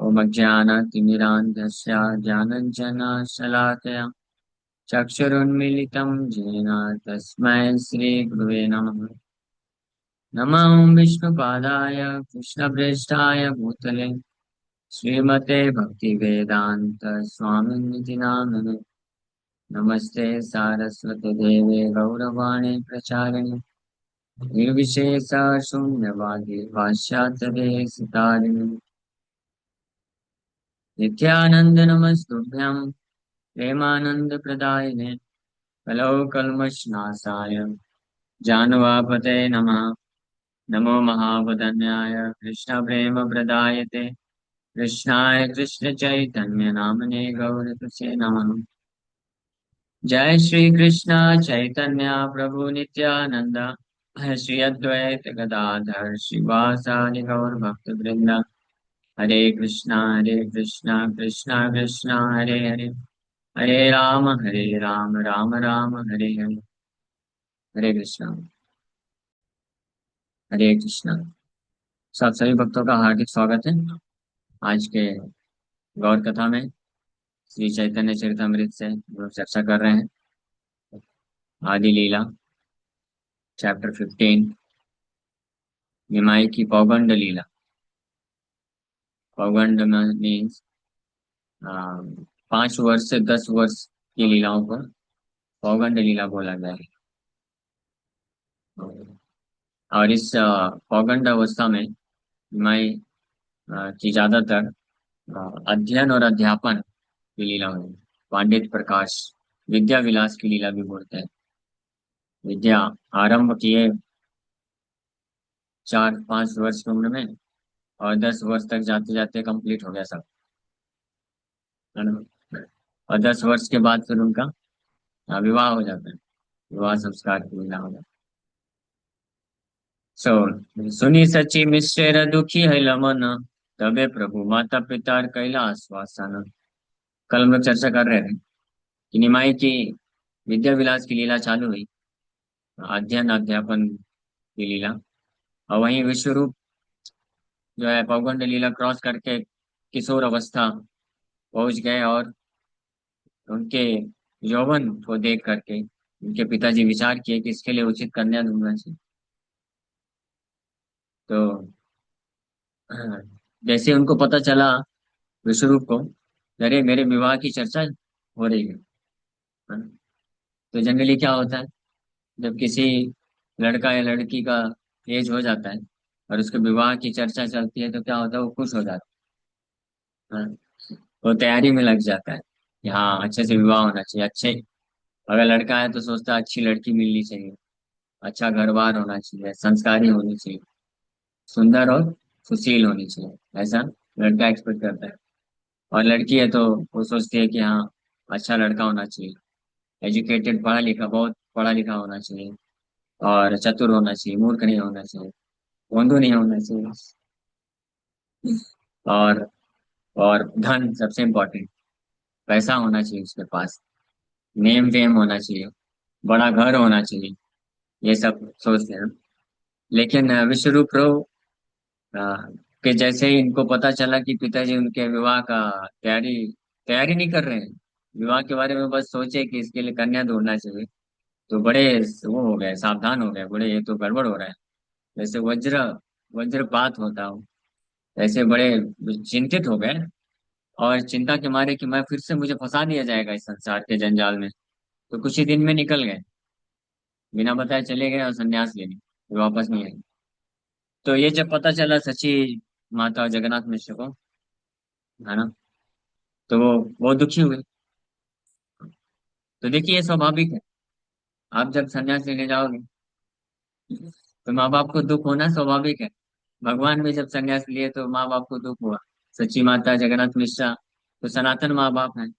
ॐ अज्ञानतिमिरान्धस्य ज्ञानञ्जनशलाकया चक्षुरुन्मीलितं येन तस्मै श्रीगुरुवे नमः। नमः विष्णुपादाय कृष्णप्रेष्ठाय भूतले श्रीमते भक्तिवेदान्त स्वामिनिति नामिने। नमस्ते सारस्वते देवे गौरवाणी प्रचारिणे निर्विशेष शून्यवादी पाश्चात्य सितारिणे। नित्यानंद नमस्तुभ्यं प्रेमानंद प्रदायिने कलौ कल्मषनाशाय जानवापते नमः। नमो महावदन्याय कृष्ण प्रेम प्रदायते कृष्णाय कृष्ण चैतन्य नामने गौरतसे नमः। जय श्री कृष्ण चैतन्य प्रभु नित्यानंद श्री अद्वैत गदाधर शिवासादि गौर भक्त वृंद। हरे कृष्णा कृष्णा कृष्णा हरे हरे हरे राम राम राम हरे हरे। हरे कृष्णा हरे कृष्णा। सब सभी भक्तों का हार्दिक स्वागत है। आज के गौर कथा में श्री चैतन्य चरितमृत से हम लोग चर्चा कर रहे हैं। आदि लीला चैप्टर 15 निमाई की पौगंड लीला। पौगंड मीन्स 5 वर्ष से 10 वर्ष की लीलाओं को पौगंड लीला बोला गया है। और इस पौगंड अवस्था में निमाई की ज्यादातर अध्ययन और अध्यापन की लीला हुई। पांडित प्रकाश विद्या विलास की लीला भी बोलते हैं। विद्या आरंभ किए 4-5 वर्ष की उम्र में और 10 वर्ष तक जाते जाते कंप्लीट हो गया सब, है ना। और 10 वर्ष के बाद फिर उनका विवाह हो जाता है। विवाह संस्कार की लीला हो जाती है। सुनी सची मिश्र दुखी है लमन तबे प्रभु माता पिता कैला आश्वासन। कल हम लोग चर्चा कर रहे थे कि निमाई की विद्या विलास की लीला चालू हुई, अध्ययन अध्यापन की लीला। और वहीं विश्वरूप जो है पौगंड लीला क्रॉस करके किशोर अवस्था पहुंच गए। और उनके यौवन को देख करके उनके पिताजी विचार किए कि इसके लिए उचित कन्या ढूंढना चाहिए। तो जैसे उनको पता चला विश्वरूप को, अरे मेरे विवाह की चर्चा हो रही है ना? तो जनरली क्या होता है, जब किसी लड़का या लड़की का एज हो जाता है और उसके विवाह की चर्चा चलती है तो क्या होता है, वो खुश हो जाता है, हाँ? वो तैयारी में लग जाता है कि हाँ अच्छे से विवाह होना चाहिए। अच्छे अगर लड़का है तो सोचता है अच्छी लड़की मिलनी चाहिए, अच्छा घर बार होना चाहिए, संस्कारी होनी चाहिए, सुंदर और सुशील होनी चाहिए, ऐसा लड़का एक्सपेक्ट करता है। और लड़की है तो वो सोचती है कि हाँ अच्छा लड़का होना चाहिए, एजुकेटेड, पढ़ा लिखा, बहुत पढ़ा लिखा होना चाहिए, और चतुर होना चाहिए, मूर्ख नहीं होना चाहिए, भोंदू नहीं होना चाहिए। और और धन सबसे इम्पोर्टेंट, पैसा होना चाहिए उसके पास, नेम वेम होना चाहिए, बड़ा घर होना चाहिए, ये सब सोचते हैं। लेकिन विश्वरूप प्रभु अ, के जैसे ही इनको पता चला कि पिताजी उनके विवाह का तैयारी तैयारी नहीं कर रहे हैं, विवाह के बारे में बस सोचे कि इसके लिए कन्या ढूंढना चाहिए, तो बड़े वो हो गए, सावधान हो गए, बड़े ये तो गड़बड़ हो रहा है। जैसे वज्रपात होता हो, ऐसे बड़े चिंतित हो गए। और चिंता के मारे कि मैं फिर से मुझे फंसा दिया जाएगा इस संसार के जंजाल में, तो कुछ ही दिन में निकल गए, बिना बताए चले गए और संन्यास ले ली, फिर वापस नहीं आए। तो ये जब पता चला सची माता जगन्नाथ मिश्र को, है ना, तो वो दुखी हुए। तो देखिए ये स्वाभाविक है, आप जब संन्यास लेने जाओगे तो माँ बाप को दुख होना स्वाभाविक है। भगवान भी जब संन्यास लिए तो माँ बाप को दुख हुआ। सच्ची माता जगन्नाथ मिश्रा तो सनातन माँ बाप हैं,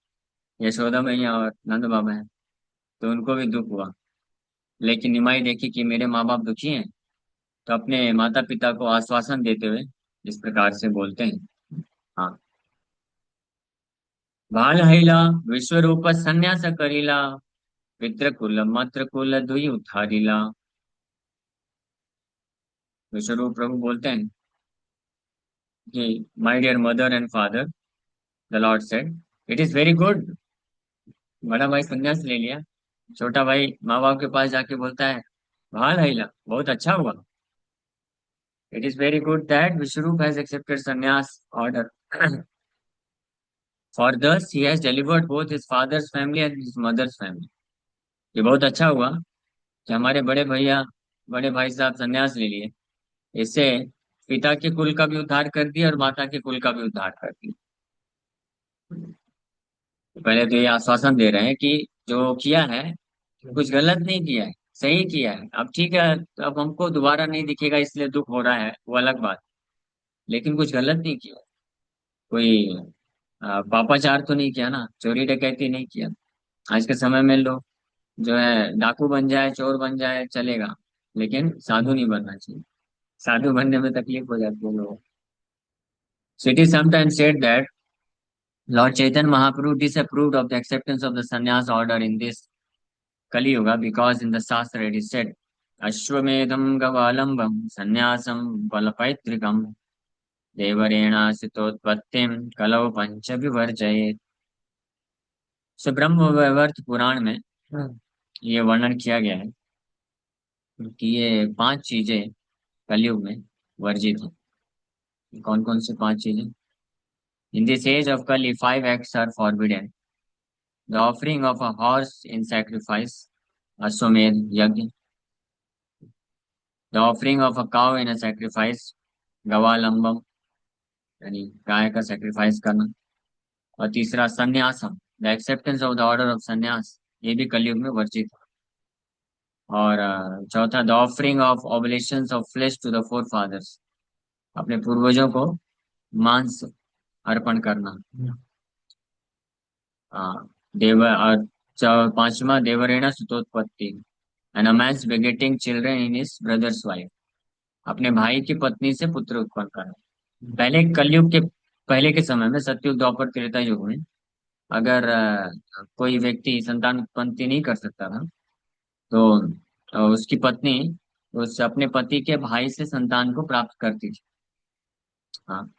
यशोदा मैया और नंद बाबा हैं, तो उनको भी दुख हुआ। लेकिन निमाई देखी कि मेरे माँ बाप दुखी हैं, तो अपने माता पिता को आश्वासन देते हुए इस प्रकार से बोलते हैं। हाँ, बाल हैला विश्वरूप संन्यास करिला पितृकुल मातृकुल दुई उद्धारिला। विश्वरूप प्रभु बोलते हैं कि my dear mother and father, the lord said, it is very good. बड़ा भाई संन्यास ले लिया, छोटा भाई माँ बाप के पास जाके बोलता है, भाल हईला, बहुत अच्छा हुआ। It is very good that Vishwarup has accepted sannyasa order for this he has delivered both his father's family and his mother's family. ये बहुत अच्छा हुआ कि हमारे बड़े भैया, बड़े भाई साहब संन्यास ले लिए। इससे पिता के कुल का भी उद्धार कर दिया और माता के कुल का भी उद्धार कर दिया। पहले तो ये आश्वासन दे रहे हैं कि जो किया है कुछ गलत नहीं किया है, सही किया है। अब ठीक है, अब हमको दोबारा नहीं दिखेगा इसलिए दुख हो रहा है, वो अलग बात। लेकिन कुछ गलत नहीं किया, कोई पापाचार तो नहीं किया ना, चोरी डकैती नहीं किया। आज के समय में लोग जो है डाकू बन जाए, चोर बन जाए, चलेगा, लेकिन साधु नहीं बनना चाहिए। साधु बनने में तकलीफ हो जाती है लोगों को। So it is sometimes said that Lord Chaitanya Mahaprabhu disapproved of the acceptance of the sannyas order in this Kali Yuga because in the Shastra it is said, Ashwamedham Gavalambam Sannyasam Balapaitrikam Devarena Sitotpattim Kalau Pancha Vivarjayet। सो ब्रह्म वैवर्त पुराण में ये वर्णन किया गया है कि ये पांच चीजें कलयुग में वर्जित है। कौन कौन सी पांच चीजें? In this age of Kali five acts are forbidden: the offering of a horse in sacrifice, Ashvamedha yajna; the offering of a cow in a sacrifice, gavalambham यानी गाय का सैक्रिफाइस करना; और तीसरा sannyasam, the acceptance of the order of sannyasa, ये भी कलयुग में वर्जित है। और चौथा, the offering of oblations of flesh to the four fathers, अपने पूर्वजों को मांस अर्पण करना। हाँ, देव और पांचवा, देवरेणा सुतोत्पत्ति, and a man's begetting children in his brother's wife, अपने भाई की पत्नी से पुत्र उत्पन्न करना। पहले कलयुग के पहले के समय में, सतयुग द्वापर त्रेता युग में, अगर कोई व्यक्ति संतान उत्पत्ति नहीं कर सकता था तो उसकी पत्नी उस अपने पति के भाई से संतान को प्राप्त करती थी। हाँ,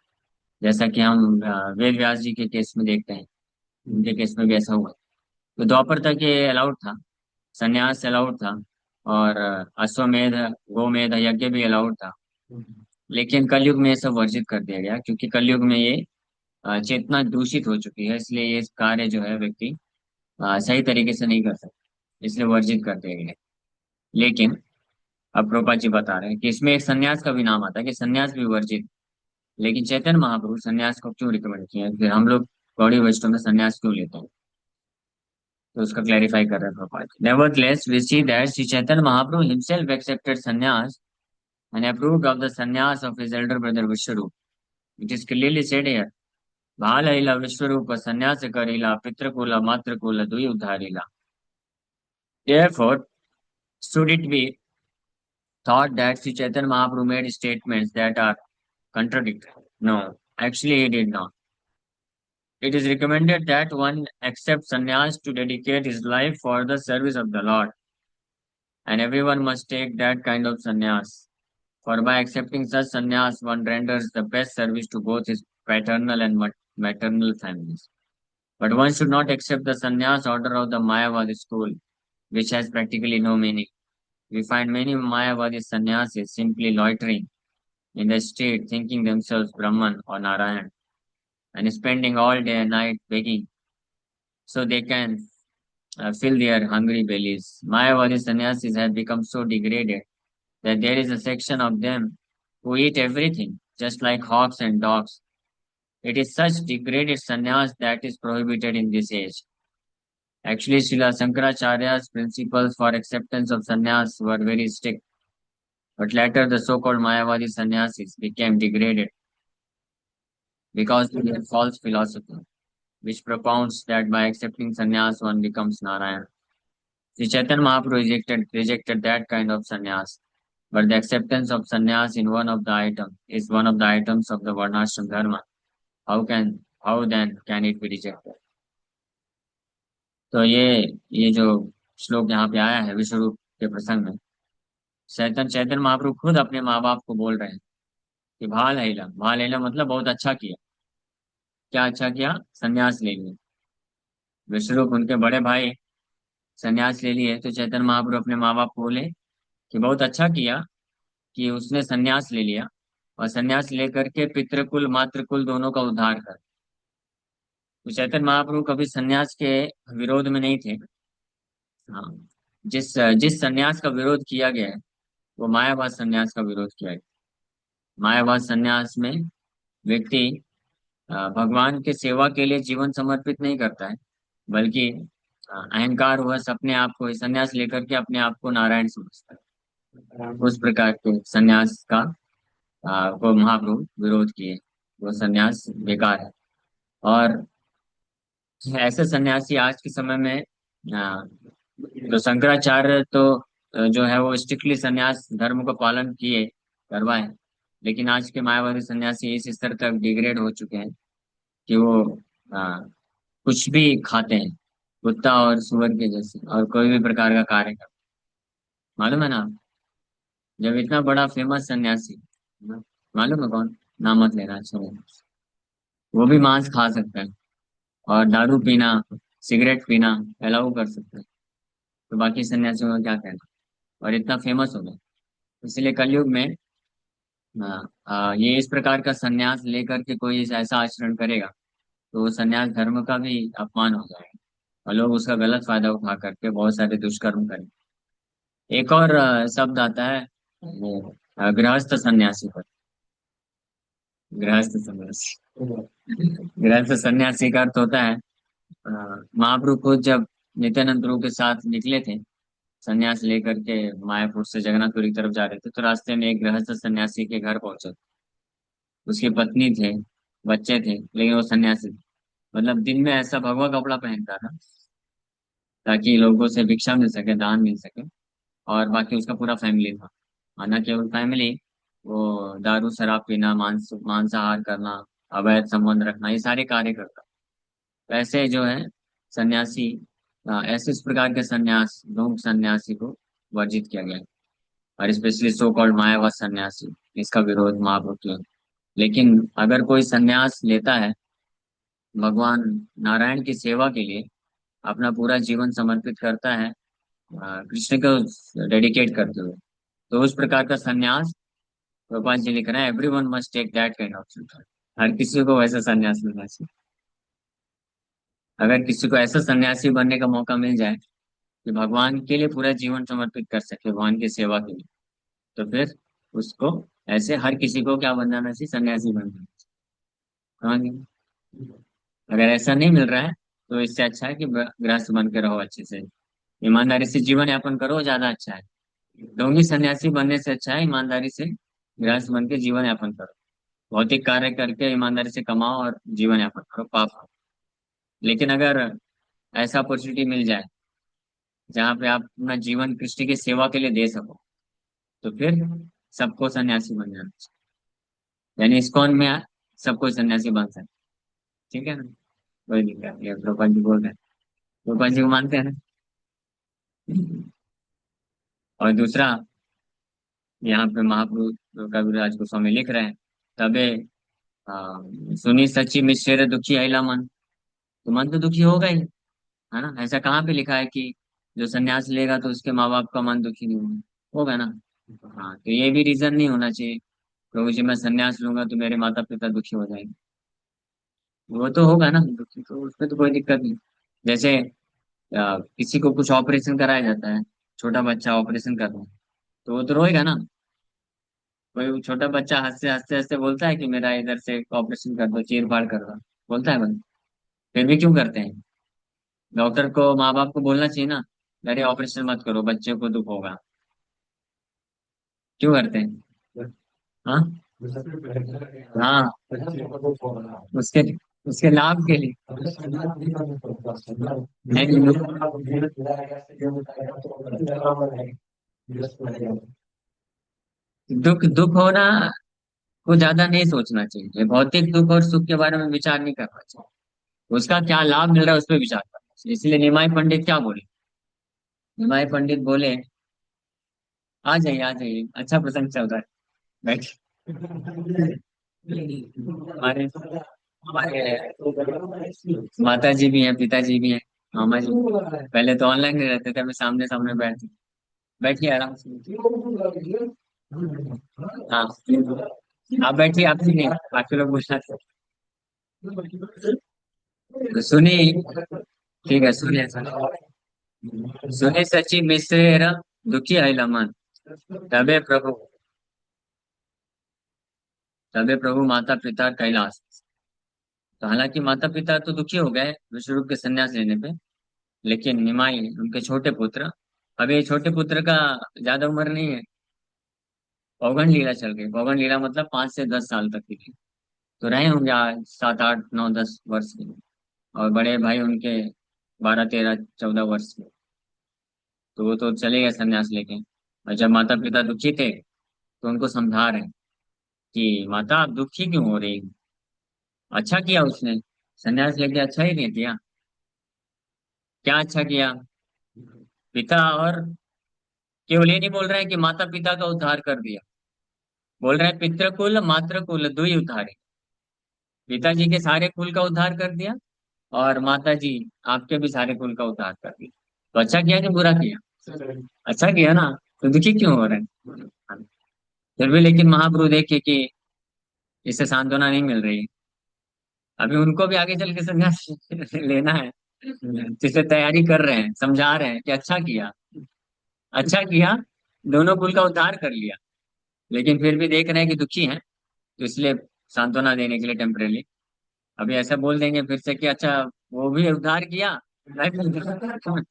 जैसा कि हम वेद व्यास जी के केस में देखते हैं, उनके केस में भी ऐसा हुआ। तो द्वापर तक ये अलाउड था, संन्यास अलाउड था, और अश्वमेध, गोमेध यज्ञ भी अलाउड था। लेकिन कलयुग में ये सब वर्जित कर दिया गया, क्योंकि कलयुग में ये चेतना दूषित हो चुकी है, इसलिए ये कार्य जो है व्यक्ति सही तरीके से नहीं कर सकता, इसलिए वर्जित कर दिया गया है। लेकिन अब प्रभुपाद जी बता रहे हैं कि इसमें एक संन्यास का भी नाम आता है कि संन्यास भी वर्जित। लेकिन चैतन्य महाप्रभु संन्यास को क्यों रिकमेंड किया है, फिर हम लोग गौड़ी वैष्णव में संन्यास क्यों लेते हैं, तो उसका क्लैरिफाई कर रहे हैं Prabhupada ji. Nevertheless, we see that Sri Chaitanya Mahaprabhu himself accepted sannyas and approved of the sannyas of his elder brother Vishwarup. It is clearly said here, भालैला विश्वरूप संन्यास करीला पितृकुल मातृकुल दुई उद्धारीला। Therefore, should it be thought that Sri Chaitanya Mahaprabhu made statements that are contradictory? No, actually he did not. It is recommended that one accept sannyas to dedicate his life for the service of the Lord, and everyone must take that kind of sannyas. For by accepting such sannyas, one renders the best service to both his paternal and maternal families. But one should not accept the sannyas order of the Mayavadi school, which has practically no meaning. We find many Mayavadi sannyasis simply loitering in the street, thinking themselves Brahman or Narayan, and spending all day and night begging so they can fill their hungry bellies. Mayavadi sannyasis have become so degraded that there is a section of them who eat everything, just like hogs and dogs. It is such degraded sannyas that is prohibited in this age. Actually, Srila Shankaracharya's principles for acceptance of sannyas were very strict, but later the so-called Mayavadi sannyasis became degraded because of their false philosophy, which propounds that by accepting sannyas one becomes Narayan. Sri Chaitanya Mahaprabhu rejected that kind of sannyas, but the acceptance of sannyas in one of the items is one of the items of the Varnashram Dharma. How then can it be rejected? तो ये जो श्लोक यहाँ पे आया है विश्व रूप के प्रसंग में, चैतन्य महाप्रभु खुद अपने माँ बाप को बोल रहे हैं कि भाल हैला मतलब बहुत अच्छा किया। क्या अच्छा किया? संन्यास ले लिया। विश्वरूप उनके बड़े भाई संन्यास ले लिए, तो चैतन्य महाप्रभु अपने माँ बाप को बोले कि बहुत अच्छा किया कि उसने संन्यास ले लिया, और संन्यास लेकर के पितृकुल मातृकुल दोनों का उद्धार कर। तो चैतन्य महाप्रभु कभी संन्यास के विरोध में नहीं थे। हाँ, जिस जिस संन्यास का विरोध किया गया है वो मायावाद संन्यास का विरोध किया गया। मायावाद संन्यास में व्यक्ति भगवान के सेवा के लिए जीवन समर्पित नहीं करता है, बल्कि अहंकार वश अपने आप को संन्यास लेकर के अपने आप को नारायण समझता है। उस प्रकार के संन्यास का को महाप्रभु विरोध किए। वो संन्यास बेकार है। और ऐसे सन्यासी आज के समय में तो शंकराचार्य तो जो है वो स्ट्रिक्टली सन्यास धर्म का पालन किए, करवाए। लेकिन आज के मायावादी सन्यासी इस स्तर तक डिग्रेड हो चुके हैं कि वो आ, कुछ भी खाते हैं, कुत्ता और सुअर के जैसे, और कोई भी प्रकार का कार्य करते हैं। मालूम है ना? जब इतना बड़ा फेमस सन्यासी, मालूम है कौन? नाम मत लेना, अच्छा नहीं। वो भी मांस खा सकता है, और दारू पीना, सिगरेट पीना अलाउ कर सकता है। तो बाकी सन्यासियों का क्या कहना? और इतना फेमस हो गया। इसलिए कलयुग में ये इस प्रकार का सन्यास लेकर के कोई ऐसा आचरण करेगा तो वो सन्यास धर्म का भी अपमान हो जाएगा, और लोग उसका गलत फायदा उठा करके बहुत सारे दुष्कर्म करें। एक और शब्द आता है वो गृहस्थ सन्यासी पर। गृहस्थ सन्यासी, गृहस्थ सन्यासी का अर्थ होता है महाप्रभु खुद जब नित्यानंद प्रभु के साथ निकले थे सन्यास लेकर के मायापुर से जगन्नाथपुरी की तरफ जा रहे थे, तो रास्ते में एक गृहस्थ सन्यासी के घर पहुंचे। उसकी पत्नी थे, बच्चे थे, लेकिन वो सन्यासी थे। मतलब दिन में ऐसा भगवा कपड़ा पहनता था ताकि लोगों से भिक्षा मिल सके, दान मिल सके। और बाकी उसका पूरा फैमिली था, और न केवल फैमिली, वो दारू शराब पीना, मांसाहार करना, अवैध संबंध रखना, ये सारे कार्य करता। वैसे जो है सन्यासी, ऐसे इस प्रकार के सन्यास, ढोंग सन्यासी को वर्जित किया गया है। और स्पेशली सो कॉल्ड मायावाद सन्यासी, इसका विरोध महाप्रभु किया। लेकिन अगर कोई सन्यास लेता है भगवान नारायण की सेवा के लिए, अपना पूरा जीवन समर्पित करता है कृष्ण को डेडिकेट करते हुए, तो उस प्रकार का सन्यास गोपाल जी लिख रहे हैं, everyone must take that kind of. हर किसी को वैसा सन्यास लेना चाहिए। अगर किसी को ऐसा सन्यासी बनने का मौका मिल जाए कि भगवान के लिए पूरा जीवन समर्पित कर सके, भगवान की सेवा के लिए, तो फिर उसको ऐसे हर किसी को क्या बन जाना चाहिए? सन्यासी बन जाना चाहिए। अगर ऐसा नहीं मिल रहा है तो इससे अच्छा है कि गृहस्थ बन के रहो, अच्छे से ईमानदारी से जीवन यापन करो, ज्यादा अच्छा है। ढोंगी सन्यासी बनने से अच्छा है ईमानदारी से गृहस्थ बन के जीवन यापन करो। भौतिक कार्य करके ईमानदारी से कमाओ और जीवन यापन करो, पाप हो। लेकिन अगर ऐसा अपॉर्चुनिटी मिल जाए जहाँ पे आप अपना जीवन कृष्ण की सेवा के लिए दे सको, तो फिर सबको सन्यासी बन जाना चाहिए। यानी इस्कॉन में सबको सन्यासी बन सकते। ठीक है ना? कोई दिक्कत नहीं है, प्रभुपाद जी बोल रहे हैं। प्रभुपाद जी को मानते हैं ना? और दूसरा, यहाँ पे महाप्रभु कविराज गोस्वामी लिख रहे हैं, तबे सुनी सच्ची मिश्र दुखी अहिला मन। तो मन तो दुखी होगा ही, है ना? ऐसा कहाँ पे लिखा है कि जो सन्यास लेगा तो उसके माँ बाप का मन दुखी नहीं होगा? होगा ना? हाँ, तो ये भी रीजन नहीं होना चाहिए प्रभु जी मैं सन्यास लूंगा तो मेरे माता पिता दुखी हो जाएंगे। वो तो होगा ना दुखी, तो उसमें तो कोई दिक्कत नहीं। जैसे किसी को कुछ ऑपरेशन कराया जाता है, छोटा बच्चा ऑपरेशन कर रहा है, तो वो तो रोएगा ना। कोई छोटा बच्चा हंसते हंसते हंसते बोलता है कि मेरा इधर से ऑपरेशन कर दो, चीर फाड़ कर दो, बोलता है बस? फिर भी क्यों करते हैं? डॉक्टर को, माँ बाप को बोलना चाहिए ना, अरे ऑपरेशन मत करो, बच्चे को दुख होगा। क्यों करते हैं? हाँ, हाँ, उसके उसके लाभ के लिए। नहीं, दुख दुख होना को ज्यादा नहीं सोचना चाहिए, भौतिक दुख और सुख के बारे में विचार नहीं करना चाहिए। उसका क्या लाभ मिल रहा है उस पर विचार करना चाहिए। इसलिए निमाई पंडित क्या बोले? निमाई पंडित बोले, आ जाइए आ जाइए, अच्छा प्रसंग चल रहा है, बैठ। हमारे हमारे माता जी भी हैं, पिताजी भी हैं, मामा जी। पहले तो ऑनलाइन नहीं रहते थे, अभी सामने सामने बैठिए आराम से। हाँ, आप बैठिए, आपसे नहीं, बाकी लोग पूछना थे। तो सुनिए, ठीक है, सुनिए सुनिए। सुने सची मिश्र दुखी है लमन, तबे प्रभु, तबे प्रभु माता पिता कैलाश। तो हालांकि माता पिता तो दुखी हो गए विश्वरूप के संन्यास लेने पे, लेकिन निमाई उनके छोटे पुत्र, अभी छोटे पुत्र का ज्यादा उम्र नहीं है, पौगंड लीला चल गई। पौगंड लीला मतलब 5 से 10 साल तक की थी। तो रहे होंगे आज 7 8 9 10 वर्ष के। और बड़े भाई उनके 12 13 14 वर्ष के। तो वो तो चले गए संन्यास लेके। और जब माता पिता दुखी थे तो उनको समझा रहे हैं कि माता आप दुखी क्यों हो रही, अच्छा किया उसने, संन्यास लेके अच्छा ही नहीं किया, क्या अच्छा किया पिता। और केवल ये नहीं बोल रहे हैं कि माता पिता का उद्धार कर दिया, बोल रहे हैं पितृकुल मातृकुल दुई उद्धारे। पिताजी के सारे कुल का उद्धार कर दिया, और माता जी आपके भी सारे कुल का उद्धार कर दिया। तो अच्छा किया कि बुरा किया, अच्छा किया ना। तो दुखी क्यों हो रहे हैं फिर भी? लेकिन महाप्रभु देखिए कि इससे सांत्वना नहीं मिल रही। अभी उनको भी आगे चल के संन्यास लेना है, जिससे तैयारी कर रहे हैं, समझा रहे हैं कि अच्छा किया, अच्छा किया, दोनों कुल का उद्धार कर लिया। लेकिन फिर भी देख रहे हैं कि दुखी हैं, तो इसलिए सांत्वना देने के लिए टेम्परेली अभी ऐसा बोल देंगे फिर से कि अच्छा वो भी उद्धार किया, मैं भी उद्धार किया।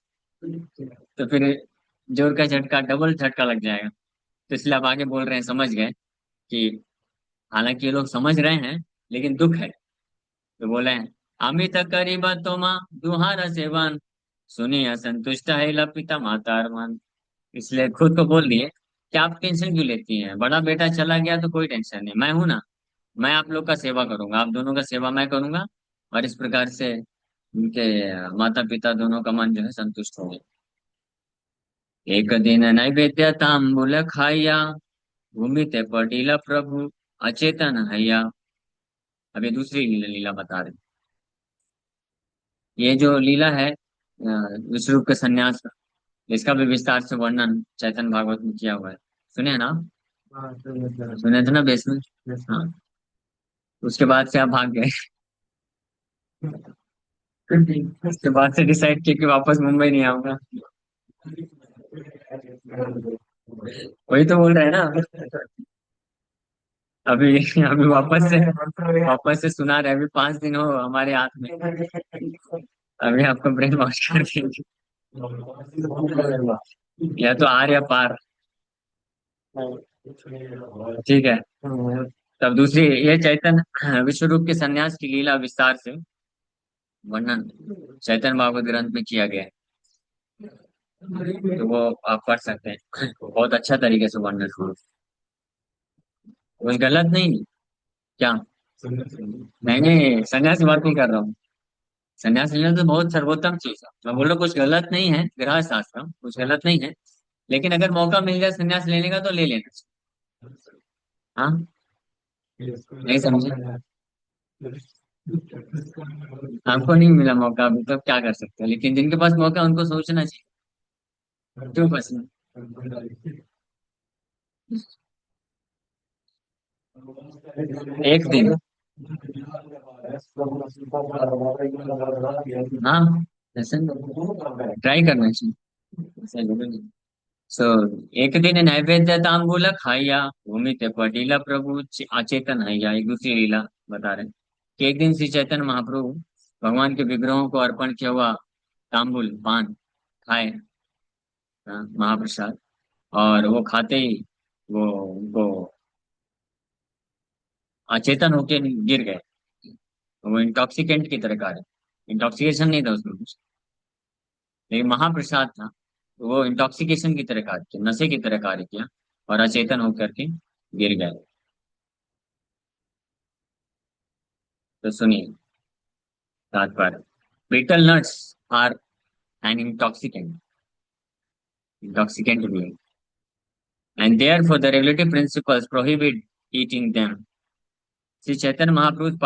तो फिर जोर का झटका, डबल झटका लग जाएगा। तो इसलिए आप आगे बोल रहे हैं, समझ गए कि हालांकि ये लोग समझ रहे हैं लेकिन दुख है। तो बोले हैं, अमित करीब तोमा दुहार सेवन, सुनी असंतुष्ट है लपिता मातार मन। इसलिए खुद को बोल दिए कि आप टेंशन क्यों लेती हैं, बड़ा बेटा चला गया तो कोई टेंशन नहीं, मैं हूं ना, मैं आप लोग का सेवा करूंगा, आप दोनों का सेवा मैं करूंगा। और इस प्रकार से उनके माता पिता दोनों का मन जो है संतुष्ट हो गया। एक दिन नैवेद्य तांबूल खाया, भूमि ते पटीला प्रभु अचेतन हैया। अभी दूसरी लीला बता रहे। ये जो लीला है विश्वरूप के संन्यास का, इसका भी विस्तार से वर्णन चैतन्य भागवत में किया हुआ है। सुने हैं ना आप? सुने थे ना बेस में? हाँ। उसके बाद से आप भाग गए। उसके बाद से डिसाइड किया कि वापस मुंबई नहीं आऊंगा। वही तो बोल रहे हैं ना। अभी अभी वापस से सुना रहे, अभी 5 दिन हो हमारे हाथ में, अभी आपको ब्रेन वॉश कर देंगे। या तो आर या पार। ठीक है। तब दूसरी, ये चैतन्य विश्व रूप के संन्यास की लीला विस्तार से वर्णन चैतन्य भागवत ग्रंथ में किया गया है। तो वो आप पढ़ सकते हैं, बहुत अच्छा तरीके से वर्णन हुआ। कुछ गलत नहीं क्या? नहीं नहीं, संन्यास की बात नहीं कर रहा हूँ। संन्यास लेना तो बहुत सर्वोत्तम चीज है, मैं बोल रहा हूँ कुछ गलत नहीं है, गृहस्थ आश्रम कुछ गलत नहीं है। लेकिन अगर मौका मिल जाए संन्यास लेने का तो ले लेना चाहिए। हाँ, नहीं समझे? आपको नहीं मिला मौका अभी, तो क्या कर सकते हैं, लेकिन जिनके पास मौका है, उनको सोचना चाहिए। क्यों पसंद? एक दिन। हाँ, ऐसे ट्राई करना चाहिए। सो एक दिन नैवेद्य तांबूल खाइया, भूमि ते पटीला प्रभु अचेतन हैया। एक दूसरी लीला बता रहे हैं कि एक दिन श्री चैतन्य महाप्रभु भगवान के विग्रहों को अर्पण किया हुआ तांबुल पान खाए, महाप्रसाद। और वो खाते ही वो अचेतन होके गिर गए। वो इंटॉक्सिकेंट की तरह कार्य, इंटॉक्सिकेशन नहीं था उसमें कुछ, लेकिन महाप्रसाद था। तो वो इंटॉक्सिकेशन की तरह कार्य किया, नशे की तरह कार्य किया, और अचेतन होकर के गिर गए। तो सुनिए तात्पर्य। Betel nuts are an intoxicant, intoxicant भी है, and therefore the regulatory principles prohibit eating them. See, Chaitanya Mahaprabhu's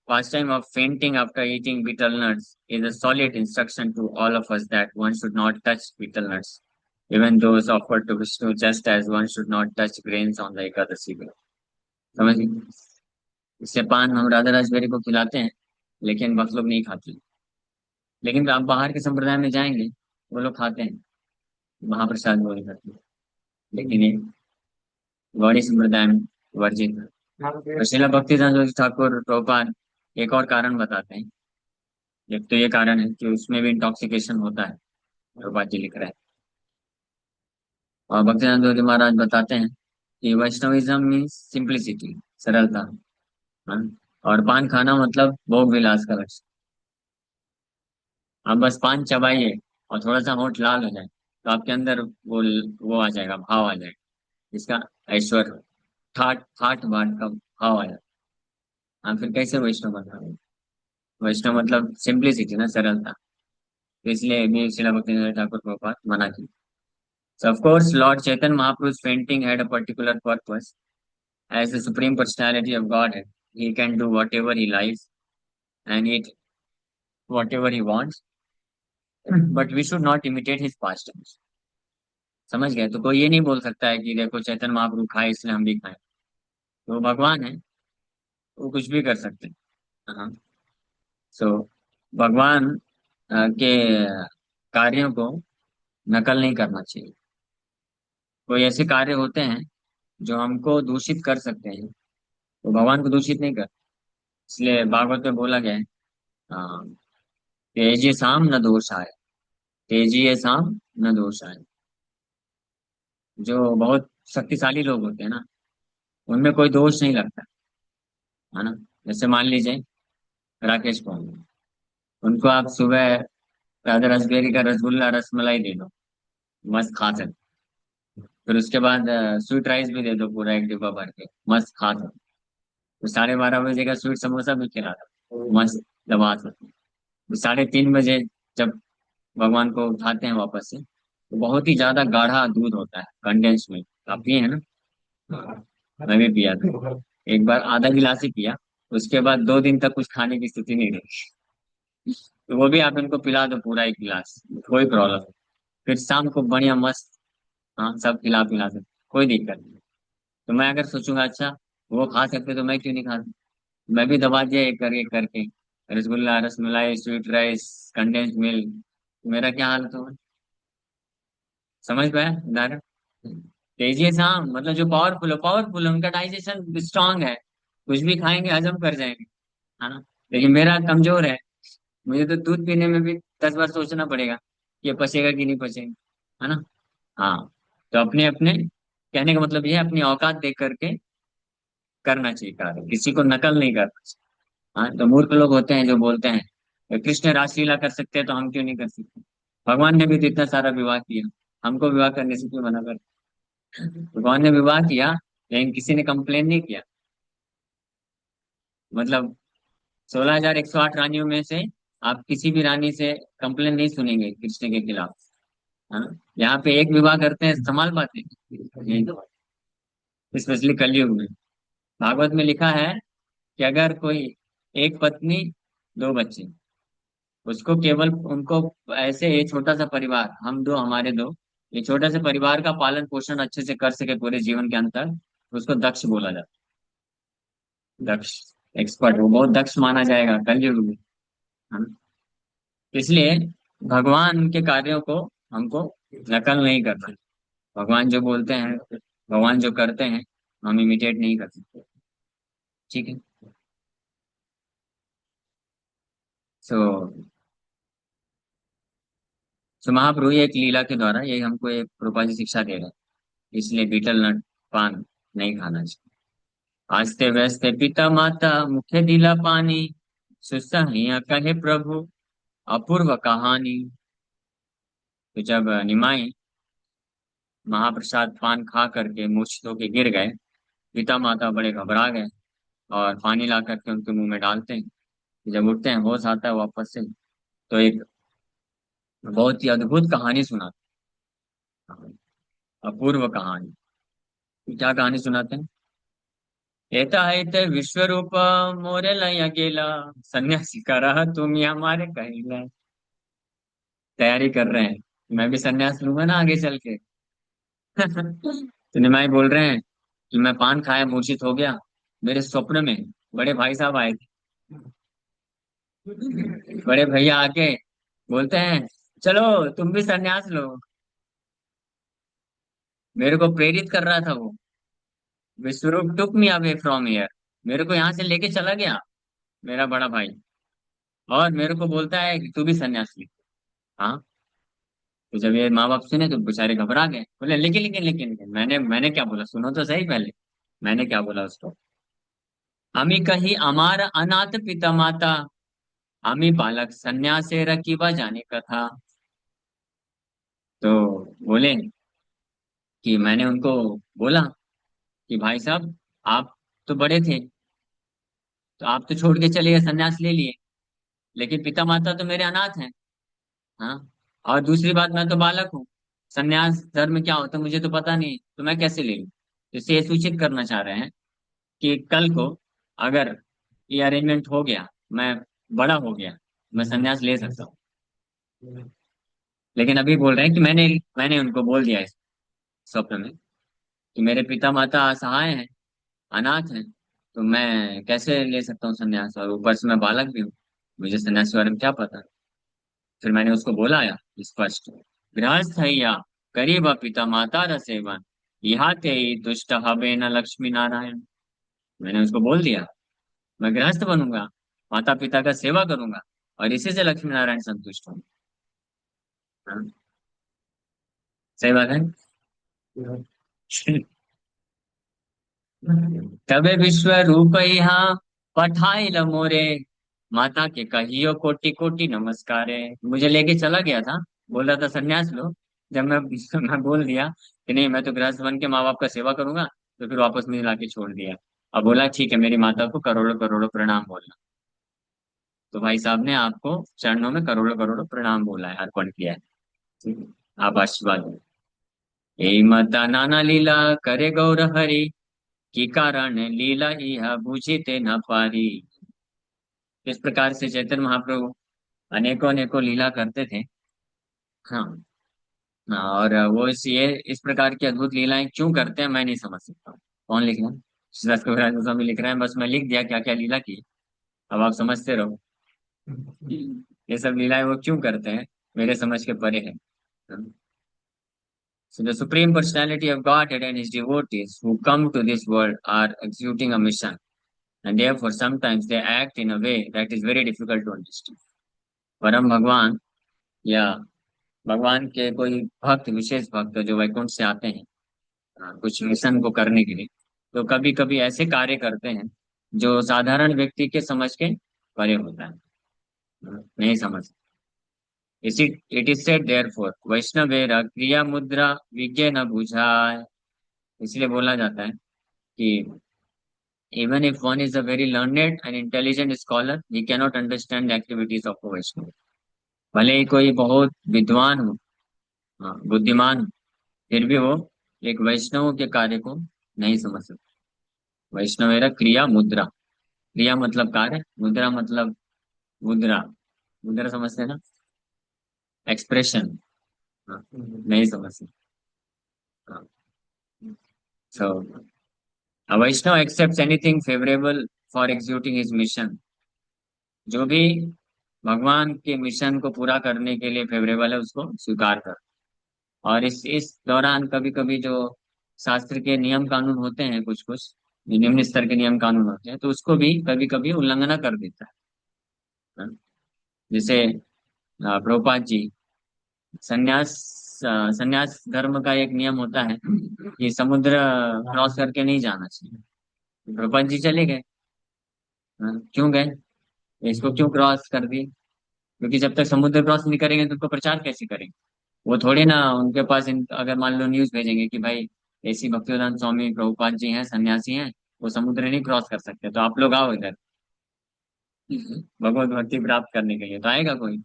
pastime of fainting after eating betel nuts is a solid instruction to all of us that one should not touch betel nuts, even those offered to Vishnu, just as one should not touch grains on the Ekadasi day. समझ गए? इससे पान हम राधा राजबेरी को खिलाते हैं, लेकिन बहुत लोग नहीं खाते। लेकिन आप बाहर के संप्रदाय में जाएंगे, वो लोग खाते हैं, महाप्रसाद वो नहीं करते। लेकिन ये गौड़ी संप्रदाय में वर्जित है। तो श्रीला भक्तिदास ठाकुर प्रभुपाद एक और कारण बताते हैं। एक तो ये कारण है कि उसमें भी इंटॉक्सिकेशन होता है, प्रभुपाद जी लिख रहे हैं। और भक्तिदास जी महाराज बताते हैं कि वैष्णविज्म मीन्स सिंप्लिसिटी, सरलता। हाँ? और पान खाना मतलब भोग विलास का लक्ष्य। आप बस पान चबाइए और थोड़ा सा होंठ लाल हो जाए तो आपके अंदर वो आ जाएगा, भाव आ जाएगा, इसका ऐश्वर्य, ठाट ठाट बाट का भाव आ जाएगा। हाँ, फिर कैसे वैष्णव बन रहा है? वैष्णव मतलब सिंप्लिसिटी ना, सरलता। तो इसलिए भी शिला भक्ति ठाकुर प्रभुपाद मना की। So of course, Lord Chaitanya Mahaprabhu's fainting had a particular purpose. As the Supreme Personality of Godhead, he can do whatever he likes and eat whatever he wants, but we should not imitate his pastimes. समझ गए? तो कोई ये नहीं बोल सकता है कि देखो चैतन्य महाप्रभु खाए इसलिए हम भी खाएं। तो वो भगवान है, वो कुछ भी कर सकते हैं। हाँ। सो भगवान के कार्यों को नकल नहीं करना चाहिए। कोई ऐसे कार्य होते हैं जो हमको दूषित कर सकते हैं, तो भगवान को दूषित नहीं कर। इसलिए भागवत में बोला गया है, हाँ, तेजी साम न दोष आए, तेजी साम न दोष आए। जो बहुत शक्तिशाली लोग होते हैं ना, उनमें कोई दोष नहीं लगता, है ना। जैसे मान लीजिए राकेश को, उनको आप सुबह राधा रसबेरी का रसगुल्ला रसमलाई दे दो, मस्त खा सकते। फिर उसके बाद स्वीट राइस भी दे दो पूरा एक डिब्बा भर के, मस्त खा सकते। तो 12:30 बजे का स्वीट समोसा भी खिला दो, मस्त दबा सकते। तो 3:30 बजे जब भगवान को उठाते हैं वापस से, तो बहुत ही ज्यादा गाढ़ा दूध होता है, कंडेंस मिल्क। आप पिए हैं ना? मैं भी पिया था, एक बार आधा गिलास ही पिया। उसके बाद 2 दिन तक कुछ खाने की स्थिति नहीं रही। तो वो भी आप इनको पिला दो पूरा एक गिलास, कोई प्रॉब्लम नहीं। फिर शाम को बढ़िया मस्त, हाँ, सब खिला पिला दो, कोई दिक्कत नहीं। तो मैं अगर सोचूंगा अच्छा वो खा सकते तो मैं क्यों नहीं खाता? मैं भी दबा दिया एक करके, rasgulla rasmalai sweet rice condense milk, मेरा क्या हालत होगा? समझ पाया उदाहरण? तेजी से, हाँ, मतलब जो पावरफुल है उनका डाइजेशन स्ट्रांग है, कुछ भी खाएंगे हजम कर जाएंगे, है ना। लेकिन मेरा कमजोर है, मुझे तो दूध पीने में भी 10 बार सोचना पड़ेगा कि ये पचेगा कि नहीं पचेगा, है ना। हाँ। तो अपने अपने कहने का मतलब ये है, अपनी औकात देख करके करना चाहिए कार्य, किसी को नकल नहीं करना चाहिए। हाँ, तो मूर्ख लोग होते हैं जो बोलते हैं कृष्ण रासलीला कर सकते हैं तो हम क्यों नहीं कर सकते? भगवान ने भी तो इतना सारा विवाह किया, हमको विवाह करने से क्यों मना कर? भगवान ने विवाह किया, लेकिन किसी ने कंप्लेन नहीं किया। मतलब 16,108 रानियों में से आप किसी भी रानी से कंप्लेन नहीं सुनेंगे कृष्ण के खिलाफ, है ना। यहाँ पे एक विवाह करते हैं, संभाल पाते हैं, स्पेशली कलयुग में। भागवत में लिखा है कि अगर कोई एक पत्नी, 2 बच्चे, उसको केवल उनको ऐसे ये छोटा सा परिवार, हम दो हमारे दो, ये छोटा सा परिवार का पालन पोषण अच्छे से कर सके पूरे जीवन के अंतर, तो उसको दक्ष बोला जाता है। दक्ष एक्सपर्ट, वो बहुत दक्ष माना जाएगा कलयुग में, है ना? इसलिए भगवान के कार्यों को हमको नकल नहीं करना है। भगवान जो बोलते हैं, भगवान जो करते हैं, हम इमिटेट नहीं कर सकते। ठीक है। सो सो महाप्रभु ये एक लीला के द्वारा ये हमको एक रूपा जी शिक्षा दे रहे हैं, इसलिए बीटल नट पान नहीं खाना चाहिए। आस्ते व्यस्ते पिता माता मुखे दिला पानी, सुसह्य कहे प्रभु अपूर्व कहानी। तो जब निमाई महाप्रसाद पान खा करके मूछ धो के गिर गए, पिता माता बड़े घबरा गए और पानी ला करके उनके मुंह में डालते हैं। जब उठते हैं, होश आता है वापस से, तो एक बहुत ही अद्भुत कहानी सुनाते हैं, अपूर्व कहानी। क्या कहानी सुनाते हैं? येता है ते विश्व रूप मोरे लय गेला, सन्यासी करा तुम्ही हमारे कहिला। तैयारी कर रहे हैं, मैं भी सन्यास लूंगा ना आगे चल के। तो निमाई बोल रहे हैं कि मैं पान खाया मूर्छित हो गया, मेरे स्वप्न में बड़े भाई साहब आए थे। बड़े भैया आके बोलते हैं, चलो तुम भी सन्यास लो। मेरे को प्रेरित कर रहा था वो। विश्वरूप टुक मी अवे फ्रॉम हियर, मेरे को यहाँ से लेके चला गया मेरा बड़ा भाई। और मेरे को बोलता है कि तू भी सन्यास ले। हाँ। तो जब ये माँ बाप सुने तो बेचारे घबरा गए, बोले लेकिन मैंने क्या बोला, सुनो तो सही पहले। मैंने क्या बोला उसको, आम्ही कही अमार अनाथ पिता माता, आम्ही बालक संन्यासेर किंवा जाने कथा। तो बोले कि मैंने उनको बोला कि भाई साहब, आप तो बड़े थे, तो आप तो छोड़ के चले गए, संन्यास ले लिए, लेकिन पिता माता तो मेरे अनाथ हैं। हाँ। और दूसरी बात, मैं तो बालक हूँ, संन्यास धर्म क्या होता है मुझे तो पता नहीं, तो मैं कैसे ले लूँ। इससे ये सूचित करना चाह रहे हैं कि कल को अगर ये अरेंजमेंट हो गया, मैं बड़ा हो गया, मैं संन्यास ले सकता हूँ। लेकिन अभी बोल रहे हैं कि मैंने मैंने उनको बोल दिया इस स्वप्न में कि मेरे पिता माता असहाय हैं, अनाथ हैं, तो मैं कैसे ले सकता हूँ संन्यास, और ऊपर से मैं बालक भी हूँ, मुझे संन्यास के बारे में क्या पता। फिर मैंने उसको बोला या स्पष्ट, गृहस्थ हैया करीब पिता माता र सेवन, यहाँ ते ही दुष्ट हबे न लक्ष्मी नारायण। मैंने उसको बोल दिया, मैं गृहस्थ बनूंगा, माता पिता का सेवा करूंगा, और इसी से लक्ष्मी नारायण संतुष्ट होंगे। हाँ, सही बात है। तबे विश्व रूप यहाँ पठाइल मोरे, माता के कहियो कोटि कोटि नमस्कारे। मुझे लेके चला गया था, बोल रहा था सन्यास लो। जब मैं बोल दिया कि नहीं, मैं तो गृहस्थ बन के माँ बाप का सेवा करूंगा, तो फिर वापस मुझे लाके छोड़ दिया। अब बोला ठीक है, मेरी माता को करोड़ों करोड़ों प्रणाम बोलना। तो भाई साहब ने आपको चरणों में करोड़ों करोड़ों प्रणाम बोला है, अर्पण किया है। ठीक है? आप आशीर्वाद दो। यही मता नाना लीला करे गौर हरि, की कारण लीला यह बूझीते न पारी। इस प्रकार से चैतन्य महाप्रभु अनेकों अनेकों लीला करते थे। हाँ। हाँ, और वो इस प्रकार की अद्भुत लीलाएं क्यों करते हैं मैं नहीं समझ सकता। कौन लिख रहा है? श्रीदास कविराज गोस्वामी लिख रहे हैं, बस मैं लिख दिया क्या क्या लीला की। अब आप समझते रहो। ये सब लीलाएं वो क्यों करते हैं, मेरे समझ के परे है। So the Supreme Personality of Godhead and His devotees who come to this world are executing a mission, and therefore sometimes they act in a way that is very difficult to understand. परम भगवान या भगवान के कोई भक्त, विशेष भक्त जो वैकुंठ से आते हैं कुछ मिशन को करने के लिए, तो कभी कभी ऐसे कार्य करते हैं जो साधारण व्यक्ति के समझ के परे होता है, नहीं समझ। इसी इट इज सेड देयरफॉर वैष्णवेरा क्रिया मुद्रा विज्ञे न बुझाए। इसलिए बोला जाता है कि even if one is a very learned and intelligent scholar, he cannot understand the activities of a Vaishnava. भले ही कोई बहुत विद्वान हो, हाँ, बुद्धिमान हो, फिर भी वो एक वैष्णव के कार्य को नहीं समझ सकता। वैष्णवेरा क्रिया मुद्रा, क्रिया मतलब कार्य, मुद्रा मतलब मुद्रा, मुद्रा समझते हैं ना, एक्सप्रेशन। हाँ, नहीं समझ सकते। हाँ, so a Vaishnava accepts anything favorable for executing his mission। जो भी भगवान के मिशन को पूरा करने के लिए फेवरेबल है उसको स्वीकार कर। और इस दौरान कभी कभी जो शास्त्र के नियम कानून होते हैं, कुछ कुछ निम्न स्तर के नियम कानून होते हैं, तो उसको भी कभी कभी उल्लंघना कर देता है। जैसे प्रभुपाद जी, संन्यास संन्यास धर्म का एक नियम होता है कि समुद्र क्रॉस करके नहीं जाना चाहिए। प्रभुपाद जी चले गए। क्यों गए, इसको क्यों क्रॉस कर दिए? क्योंकि जब तक समुद्र क्रॉस नहीं करेंगे तो उनको प्रचार कैसे करेंगे। वो थोड़ी ना उनके पास अगर मान लो न्यूज भेजेंगे कि भाई ऐसी भक्तिवेदांत स्वामी प्रभुपाद जी हैं, सन्यासी हैं, वो समुद्र नहीं क्रॉस कर सकते, तो आप लोग आओ इधर भगवत भक्ति प्राप्त करने के लिए, तो आएगा कोई?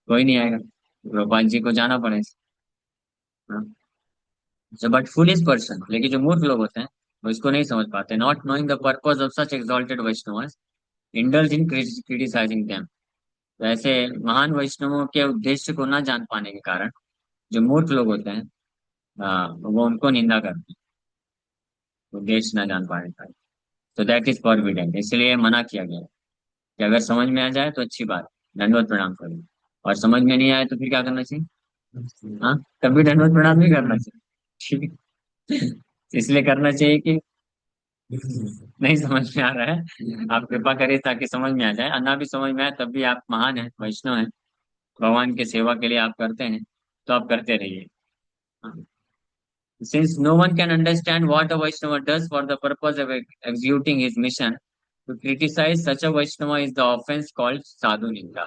कोई नहीं आएगा। प्रभुपाद जी को जाना पड़ेगा। बट फुलिश पर्सन, लेकिन जो मूर्ख लोग होते हैं वो इसको नहीं समझ पाते। Not knowing the purpose of such exalted Vaishnava indulge in criticising them. तो ऐसे महान वैष्णवों के उद्देश्य को न जान पाने के कारण जो मूर्ख लोग होते हैं, वो उनको निंदा करते हैं उद्देश्य न जान पाने का। तो दैट इज फॉरबिडन, इसलिए मना किया गया है कि अगर समझ में आ जाए तो अच्छी बात, दंडवत प्रणाम करो। और समझ में नहीं आए तो फिर क्या करना चाहिए? हाँ, तब भी दंडवत प्रणाम नहीं करना चाहिए। ठीक है? इसलिए करना चाहिए कि नहीं समझ में आ रहा है आप कृपा करें ताकि समझ में आ जाए, और ना भी समझ में आए तब भी आप महान हैं, वैष्णव हैं, भगवान की सेवा के लिए आप करते हैं, तो आप करते रहिए। Since no one can understand what a Vaishnava does for the purpose of executing his mission, to criticize such a Vaishnava is the offense called sadhu निंदा।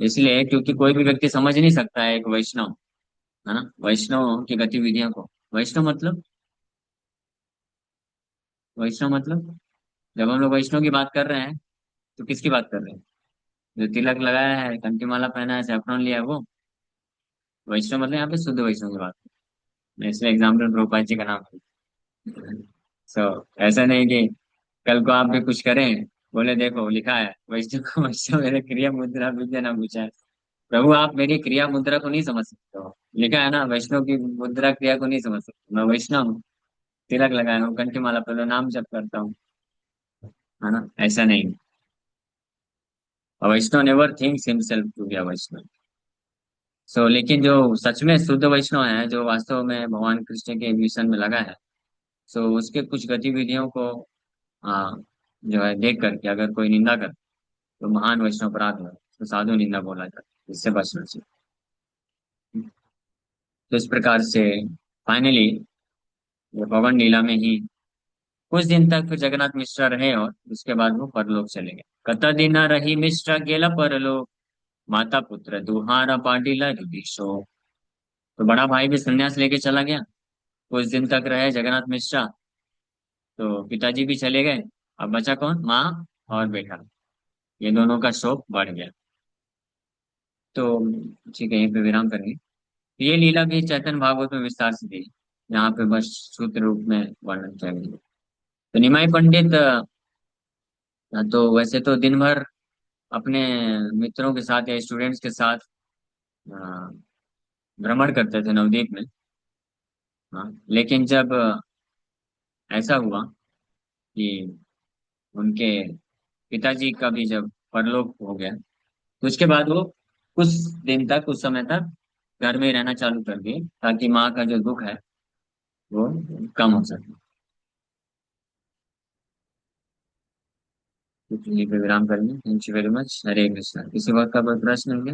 इसलिए क्योंकि कोई भी व्यक्ति समझ नहीं सकता है एक वैष्णव, है ना, वैष्णव की गतिविधियों को। वैष्णव मतलब जब हम लोग वैष्णव की बात कर रहे हैं तो किसकी बात कर रहे हैं? जो तिलक लगाया है, कंठी माला पहना है, सैफरन लिया है, वो वैष्णव मतलब यहाँ पे शुद्ध वैष्णव की बात है। इसलिए एग्जाम्पल प्रभुपाद जी का नाम है। सो ऐसा नहीं कि कल को आप भी कुछ करें, बोले देखो लिखा है वैष्णव को वैष्णव मेरे क्रिया मुद्रा विद्या ना पूछा है। प्रभु आप मेरी क्रिया मुद्रा को नहीं समझ सकते हो, लिखा है ना वैष्णव की मुद्रा क्रिया को नहीं समझ सकते। मैं वैष्णव हूँ, तिलक लगाया हूँ, कंठी माला पहले नाम जप करता हूँ, है ना, ऐसा नहीं। Vaishnava never thinks himself to be a Vaishnava. So लेकिन जो सच में शुद्ध वैष्णव है, जो वास्तव में भगवान कृष्ण के मिशन में लगा है, सो उसके कुछ गतिविधियों को जो है देख करके अगर कोई निंदा करे तो महान वैष्णव अपराध है, तो साधु निंदा बोला जाता है, इससे बचना चाहिए। तो इस प्रकार से फाइनली ये पवन लीला में ही कुछ दिन तक फिर जगन्नाथ मिश्रा रहे और उसके बाद वो परलोक चले गए। कत दिन रही मिश्रा गेला परलोक, माता पुत्र दुहारा पाटिला जुदिशो। तो बड़ा भाई भी संन्यास लेके चला गया, कुछ दिन तक रहे जगन्नाथ मिश्रा, तो पिताजी भी चले गए। अब बचा कौन? माँ और बेटा, ये दोनों का शोक बढ़ गया। तो ठीक है, यहीं पे विराम करेंगे। ये लीला भी चैतन्य भागवत में विस्तार से दी, यहाँ पे बस सूत्र रूप में वर्णन किया गया। तो निमाई पंडित तो वैसे तो दिन भर अपने मित्रों के साथ या स्टूडेंट्स के साथ अ, भ्रमण करते थे नवद्वीप में। हाँ, लेकिन जब ऐसा हुआ कि उनके पिताजी का भी जब परलोक हो गया, तो उसके बाद वो कुछ दिन तक, कुछ समय तक घर में ही रहना चालू कर दिए, ताकि माँ का जो दुख है वो कम हो सके। तो यहीं पे विराम करेंगे। Thank you very much. Hare Krishna. किसी बात का कोई प्रश्न है क्या?